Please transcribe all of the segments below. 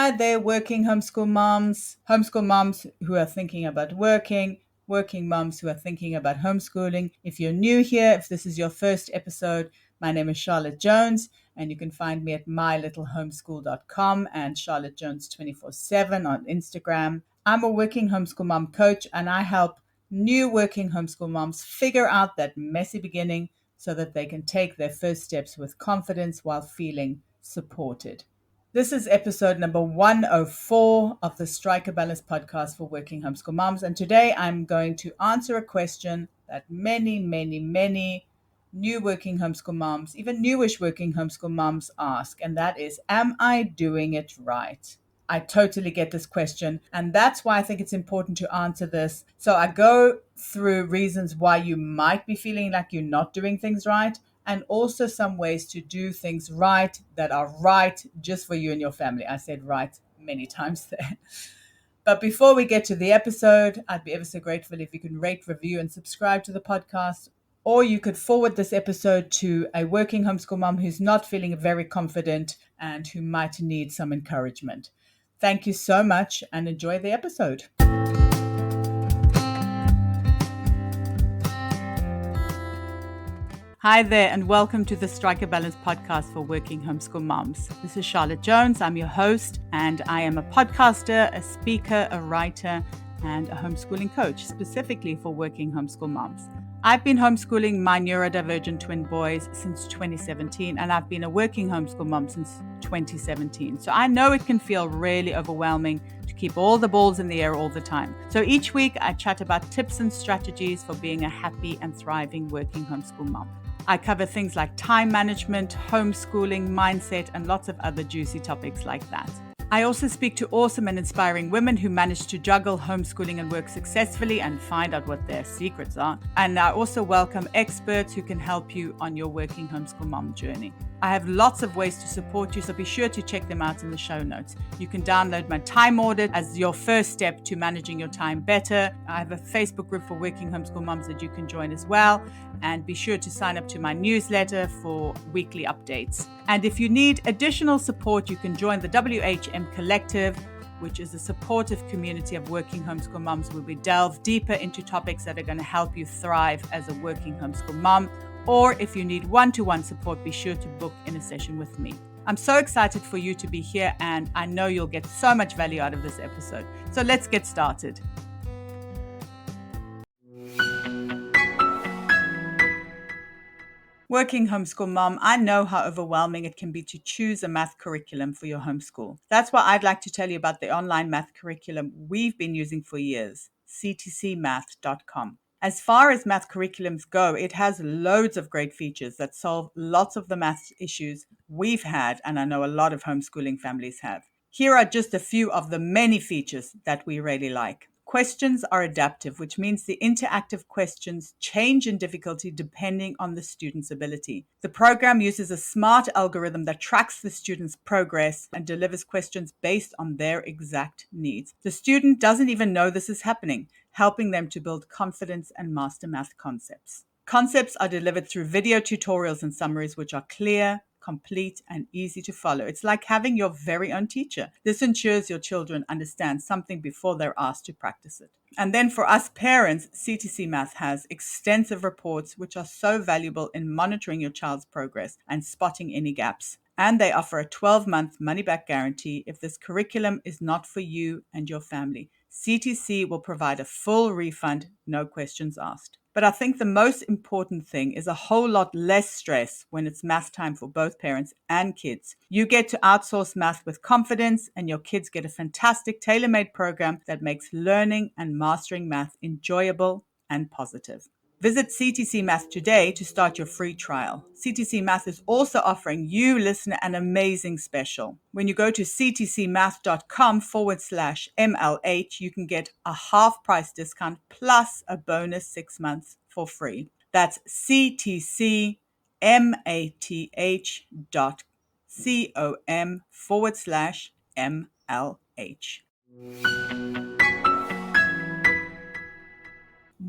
Hi there, working homeschool moms who are thinking about working moms who are thinking about homeschooling. If you're new here, if this is your first episode, my name is Charlotte Jones, and you can find me at mylittlehomeschool.com and Charlotte Jones 24/7 on Instagram. I'm a working homeschool mom coach, and I help new working homeschool moms figure out that messy beginning so that they can take their first steps with confidence while feeling supported. This is episode number 104 of the Strike a Balance podcast for working homeschool moms. And today I'm going to answer a question that many new working homeschool moms, even newish working homeschool moms ask. And that is, am I doing it right? I totally get this question. And that's why I think it's important to answer this. So I go through reasons why you might be feeling like you're not doing things right, and also some ways to do things right that are right just for you and your family. I said right many times there. But before we get to the episode, I'd be ever so grateful if you can rate, review, and subscribe to the podcast. Or you could forward this episode to a working homeschool mom who's not feeling very confident and who might need some encouragement. Thank you so much and enjoy the episode. Hi there, and welcome to the Strike a Balance podcast for working homeschool moms. This is Charlotte Jones. I'm your host, and I am a podcaster, a speaker, a writer, and a homeschooling coach, specifically for working homeschool moms. I've been homeschooling my neurodivergent twin boys since 2017, and I've been a working homeschool mom since 2017. So I know it can feel really overwhelming to keep all the balls in the air all the time. So each week I chat about tips and strategies for being a happy and thriving working homeschool mom. I cover things like time management, homeschooling, mindset, and lots of other juicy topics like that. I also speak to awesome and inspiring women who manage to juggle homeschooling and work successfully and find out what their secrets are. And I also welcome experts who can help you on your working homeschool mom journey. I have lots of ways to support you, so be sure to check them out in the show notes. You can download my time audit as your first step to managing your time better. I have a Facebook group for working homeschool moms that you can join as well. And be sure to sign up to my newsletter for weekly updates. And if you need additional support, you can join the WHM Collective, which is a supportive community of working homeschool moms where we delve deeper into topics that are going to help you thrive as a working homeschool mom. Or if you need one-to-one support, be sure to book in a session with me. I'm so excited for you to be here, and I know you'll get so much value out of this episode. So let's get started. Working homeschool mom, I know how overwhelming it can be to choose a math curriculum for your homeschool. That's why I'd like to tell you about the online math curriculum we've been using for years, ctcmath.com. As far as math curriculums go, it has loads of great features that solve lots of the math issues we've had, and I know a lot of homeschooling families have. Here are just a few of the many features that we really like. Questions are adaptive, which means the interactive questions change in difficulty depending on the student's ability. The program uses a smart algorithm that tracks the student's progress and delivers questions based on their exact needs. The student doesn't even know this is happening, helping them to build confidence and master math concepts. Concepts are delivered through video tutorials and summaries which are clear, complete, and easy to follow. It's like having your very own teacher. This ensures your children understand something before they're asked to practice it. And then for us parents, CTC Math has extensive reports which are so valuable in monitoring your child's progress and spotting any gaps. And they offer a 12-month money-back guarantee if this curriculum is not for you and your family. CTC will provide a full refund, no questions asked. But I think the most important thing is a whole lot less stress when it's math time for both parents and kids. You get to outsource math with confidence, and your kids get a fantastic tailor-made program that makes learning and mastering math enjoyable and positive. Visit CTC Math today to start your free trial. CTC Math is also offering you, listener, an amazing special. When you go to ctcmath.com/MLH, you can get a half price discount plus a bonus 6 months for free. That's ctcmath.com/MLH.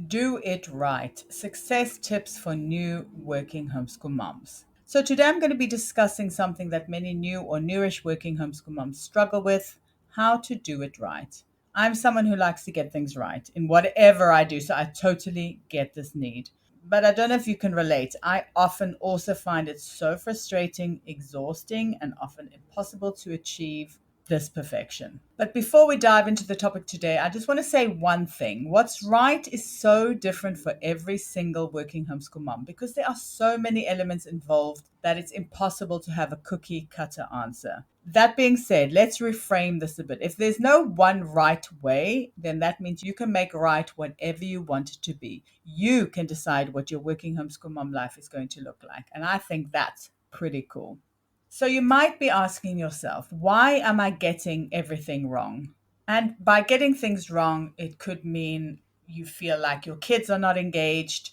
Do it right. Success tips for new working homeschool moms. So, today I'm going to be discussing something that many new or newish working homeschool moms struggle with: how to do it right. I'm someone who likes to get things right in whatever I do, so I totally get this need. But I don't know if you can relate. I often also find it so frustrating, exhausting, and often impossible to achieve this perfection. But before we dive into the topic today, I just want to say one thing. What's right is so different for every single working homeschool mom because there are so many elements involved that it's impossible to have a cookie cutter answer. That being said, let's reframe this a bit. If there's no one right way, then that means you can make right whatever you want it to be. You can decide what your working homeschool mom life is going to look like. And I think that's pretty cool. So you might be asking yourself, why am I getting everything wrong? And by getting things wrong, it could mean you feel like your kids are not engaged,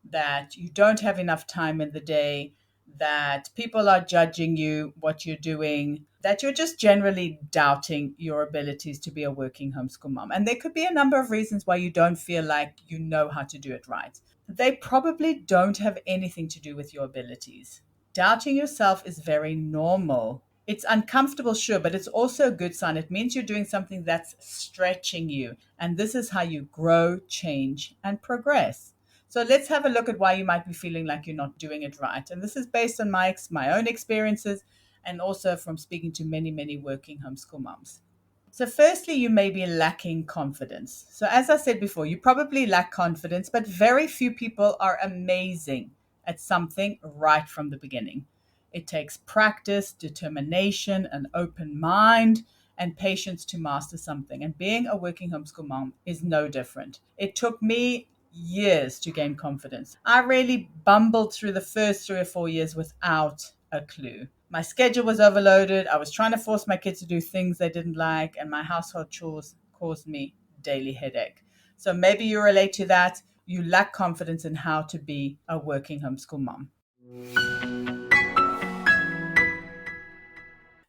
that you don't have enough time in the day, that people are judging you, what you're doing, that you're just generally doubting your abilities to be a working homeschool mom. And there could be a number of reasons why you don't feel like you know how to do it right. They probably don't have anything to do with your abilities. Doubting yourself is very normal. It's uncomfortable, sure, but it's also a good sign. It means you're doing something that's stretching you. And this is how you grow, change, and progress. So let's have a look at why you might be feeling like you're not doing it right. And this is based on my own experiences and also from speaking to many, many working homeschool moms. So, firstly, you may be lacking confidence. So, as I said before, you probably lack confidence, but very few people are amazing at something right from the beginning. It takes practice, determination, an open mind, and patience to master something. And being a working homeschool mom is no different. It took me years to gain confidence. I really bumbled through the first 3 or 4 years without a clue. My schedule was overloaded. I was trying to force my kids to do things they didn't like, and my household chores caused me daily headache. So maybe you relate to that. You lack confidence in how to be a working homeschool mom.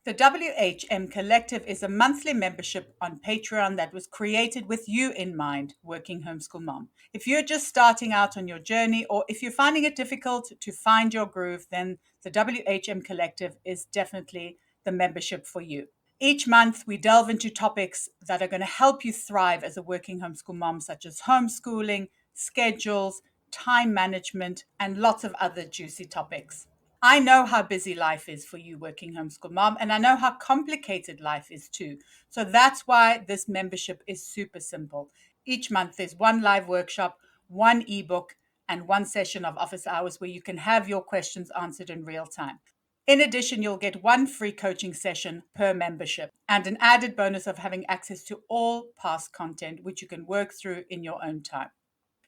The WHM Collective is a monthly membership on Patreon that was created with you in mind, working homeschool mom. If you're just starting out on your journey, or if you're finding it difficult to find your groove, then the WHM Collective is definitely the membership for you. Each month, we delve into topics that are going to help you thrive as a working homeschool mom, such as homeschooling, schedules, time management, and lots of other juicy topics. I know how busy life is for you, working homeschool mom, and I know how complicated life is too. So that's why this membership is super simple. Each month, there's one live workshop, one ebook, and one session of office hours where you can have your questions answered in real time. In addition, you'll get one free coaching session per membership and an added bonus of having access to all past content, which you can work through in your own time.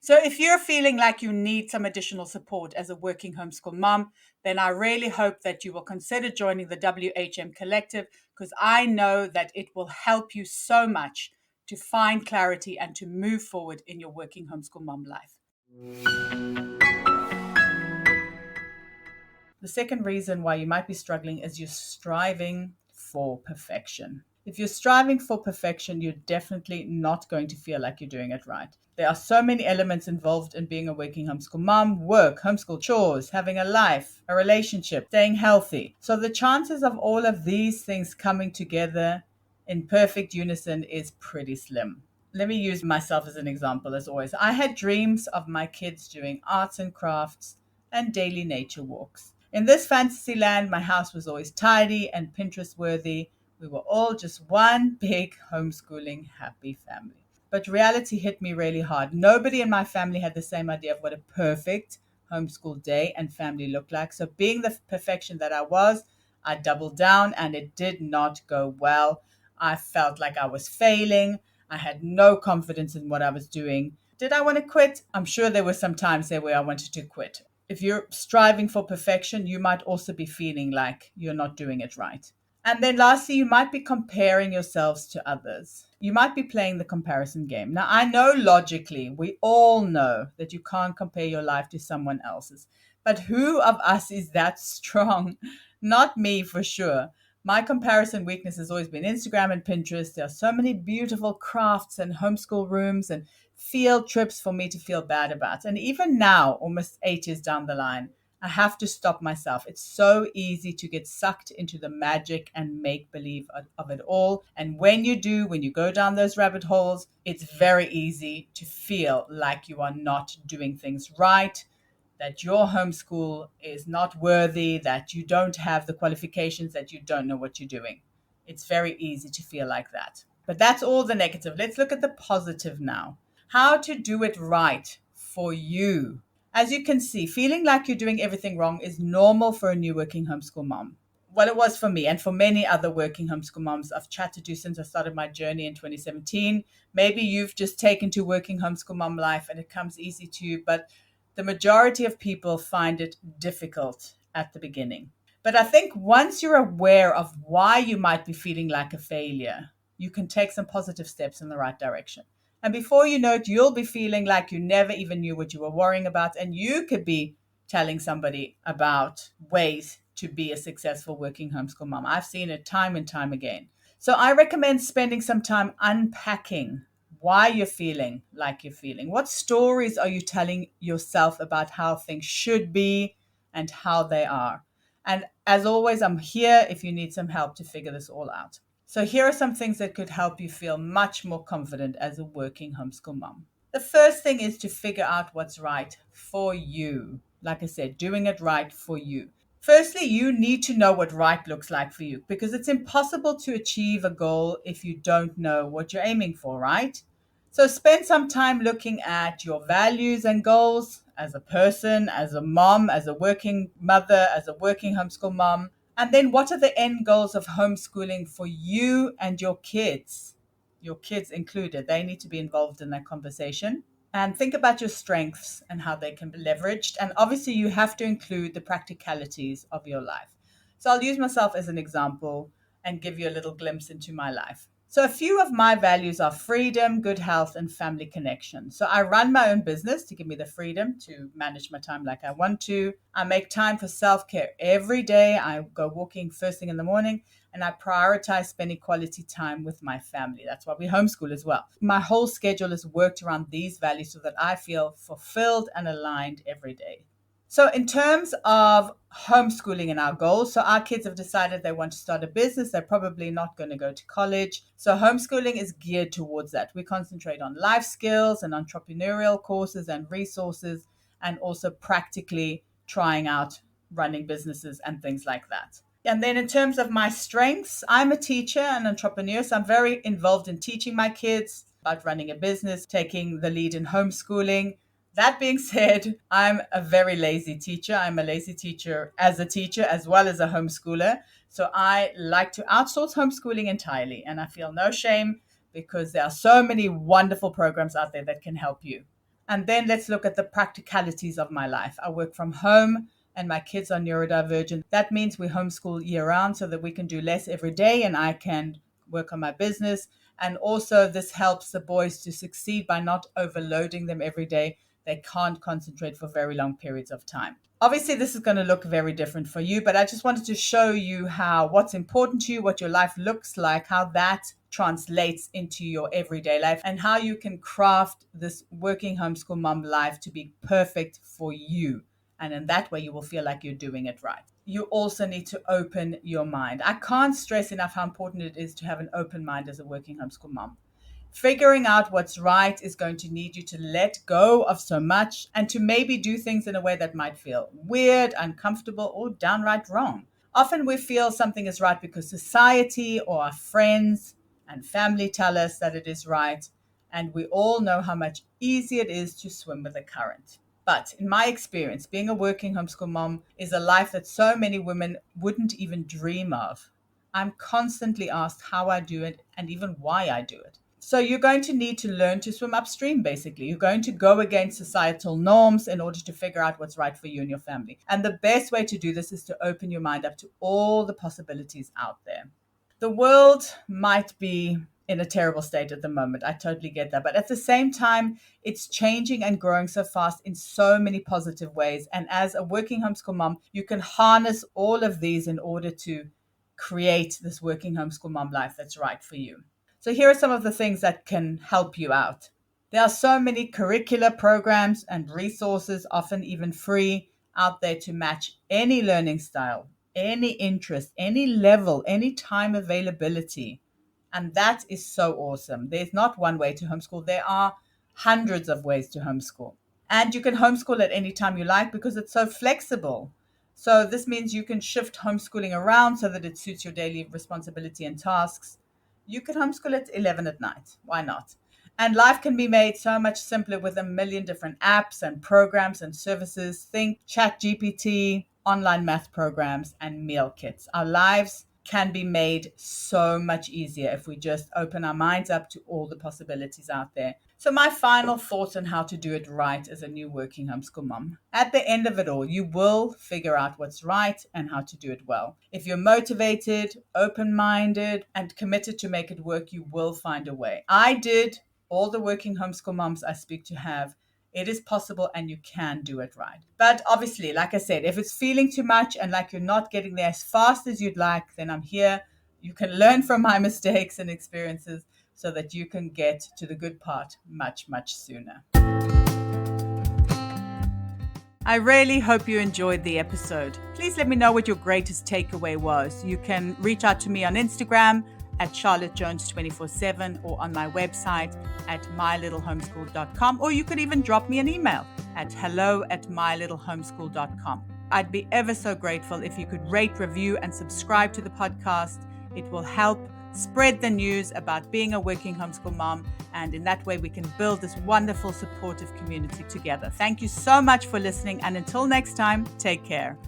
So if you're feeling like you need some additional support as a working homeschool mom, then I really hope that you will consider joining the WHM Collective, because I know that it will help you so much to find clarity and to move forward in your working homeschool mom life. The second reason why you might be struggling is you're striving for perfection. If you're striving for perfection, you're definitely not going to feel like you're doing it right. There are so many elements involved in being a working homeschool mom: work, homeschool chores, having a life, a relationship, staying healthy. So the chances of all of these things coming together in perfect unison is pretty slim. Let me use myself as an example, as always. I had dreams of my kids doing arts and crafts and daily nature walks. In this fantasy land, my house was always tidy and Pinterest worthy. We were all just one big homeschooling happy family. But reality hit me really hard. Nobody in my family had the same idea of what a perfect homeschool day and family looked like. So, being the perfection that I was, I doubled down and it did not go well. I felt like I was failing. I had no confidence in what I was doing. Did I want to quit? I'm sure there were some times there where I wanted to quit. If you're striving for perfection, you might also be feeling like you're not doing it right. And then lastly, you might be comparing yourselves to others. You might be playing the comparison game. Now, I know logically, we all know that you can't compare your life to someone else's. But who of us is that strong? Not me, for sure. My comparison weakness has always been Instagram and Pinterest. There are so many beautiful crafts and homeschool rooms and field trips for me to feel bad about. And even now, almost 8 years down the line, I have to stop myself. It's so easy to get sucked into the magic and make believe of it all. And when you do, when you go down those rabbit holes, it's very easy to feel like you are not doing things right, that your homeschool is not worthy, that you don't have the qualifications, that you don't know what you're doing. It's very easy to feel like that. But that's all the negative. Let's look at the positive now. How to do it right for you. As you can see, feeling like you're doing everything wrong is normal for a new working homeschool mom. Well, it was for me and for many other working homeschool moms I've chatted to since I started my journey in 2017. Maybe you've just taken to working homeschool mom life and it comes easy to you, but the majority of people find it difficult at the beginning. But I think once you're aware of why you might be feeling like a failure, you can take some positive steps in the right direction. And before you know it, you'll be feeling like you never even knew what you were worrying about. And you could be telling somebody about ways to be a successful working homeschool mom. I've seen it time and time again. So I recommend spending some time unpacking why you're feeling like you're feeling. What stories are you telling yourself about how things should be and how they are? And as always, I'm here if you need some help to figure this all out. So here are some things that could help you feel much more confident as a working homeschool mom. The first thing is to figure out what's right for you. Like I said, doing it right for you. Firstly, you need to know what right looks like for you because it's impossible to achieve a goal if you don't know what you're aiming for, right? So spend some time looking at your values and goals as a person, as a mom, as a working mother, as a working homeschool mom. And then what are the end goals of homeschooling for you and your kids? Your kids included. They need to be involved in that conversation. And think about your strengths and how they can be leveraged. And obviously, you have to include the practicalities of your life. So I'll use myself as an example and give you a little glimpse into my life. So a few of my values are freedom, good health, and family connection. So I run my own business to give me the freedom to manage my time like I want to. I make time for self-care every day. I go walking first thing in the morning and I prioritize spending quality time with my family. That's why we homeschool as well. My whole schedule is worked around these values so that I feel fulfilled and aligned every day. So in terms of homeschooling and our goals, so our kids have decided they want to start a business. They're probably not going to go to college. So homeschooling is geared towards that. We concentrate on life skills and entrepreneurial courses and resources, and also practically trying out running businesses and things like that. And then in terms of my strengths, I'm a teacher and entrepreneur. So I'm very involved in teaching my kids about running a business, taking the lead in homeschooling. That being said, I'm a very lazy teacher. I'm a lazy teacher as well as a homeschooler. So I like to outsource homeschooling entirely. And I feel no shame because there are so many wonderful programs out there that can help you. And then let's look at the practicalities of my life. I work from home and my kids are neurodivergent. That means we homeschool year round so that we can do less every day and I can work on my business. And also this helps the boys to succeed by not overloading them every day. They can't concentrate for very long periods of time. Obviously, this is going to look very different for you, but I just wanted to show you how what's important to you, what your life looks like, how that translates into your everyday life, and how you can craft this working homeschool mom life to be perfect for you. And in that way, you will feel like you're doing it right. You also need to open your mind. I can't stress enough how important it is to have an open mind as a working homeschool mom. Figuring out what's right is going to need you to let go of so much and to maybe do things in a way that might feel weird, uncomfortable, or downright wrong. Often we feel something is right because society or our friends and family tell us that it is right, and we all know how much easier it is to swim with the current. But in my experience, being a working homeschool mom is a life that so many women wouldn't even dream of. I'm constantly asked how I do it and even why I do it. So you're going to need to learn to swim upstream, basically. You're going to go against societal norms in order to figure out what's right for you and your family. And the best way to do this is to open your mind up to all the possibilities out there. The world might be in a terrible state at the moment. I totally get that. But at the same time, it's changing and growing so fast in so many positive ways. And as a working homeschool mom, you can harness all of these in order to create this working homeschool mom life that's right for you. So here are some of the things that can help you out. There are so many curricular programs and resources, often even free, out there to match any learning style, any interest, any level, any time availability. And that is so awesome. There's not one way to homeschool, there are hundreds of ways to homeschool. And you can homeschool at any time you like because it's so flexible. So this means you can shift homeschooling around so that it suits your daily responsibility and tasks. You can homeschool at 11 at night. Why not? And life can be made so much simpler with a million different apps and programs and services. Think ChatGPT, online math programs, and meal kits. Our lives can be made so much easier if we just open our minds up to all the possibilities out there. So my final thoughts on how to do it right as a new working homeschool mom. At the end of it all, you will figure out what's right and how to do it well. If you're motivated, open-minded, and committed to make it work, you will find a way. I did. All the working homeschool moms I speak to have. It is possible and you can do it right. But obviously, like I said, if it's feeling too much and like you're not getting there as fast as you'd like, then I'm here. You can learn from my mistakes and experiences so that you can get to the good part much, much sooner. I really hope you enjoyed the episode. Please let me know what your greatest takeaway was. You can reach out to me on Instagram at charlottejones247 or on my website at mylittlehomeschool.com, or you could even drop me an email at hello@mylittlehomeschool.com. I'd be ever so grateful if you could rate, review, and subscribe to the podcast. It will help spread the news about being a working homeschool mom, and in that way we can build this wonderful supportive community together. Thank you so much for listening, and until next time, take care.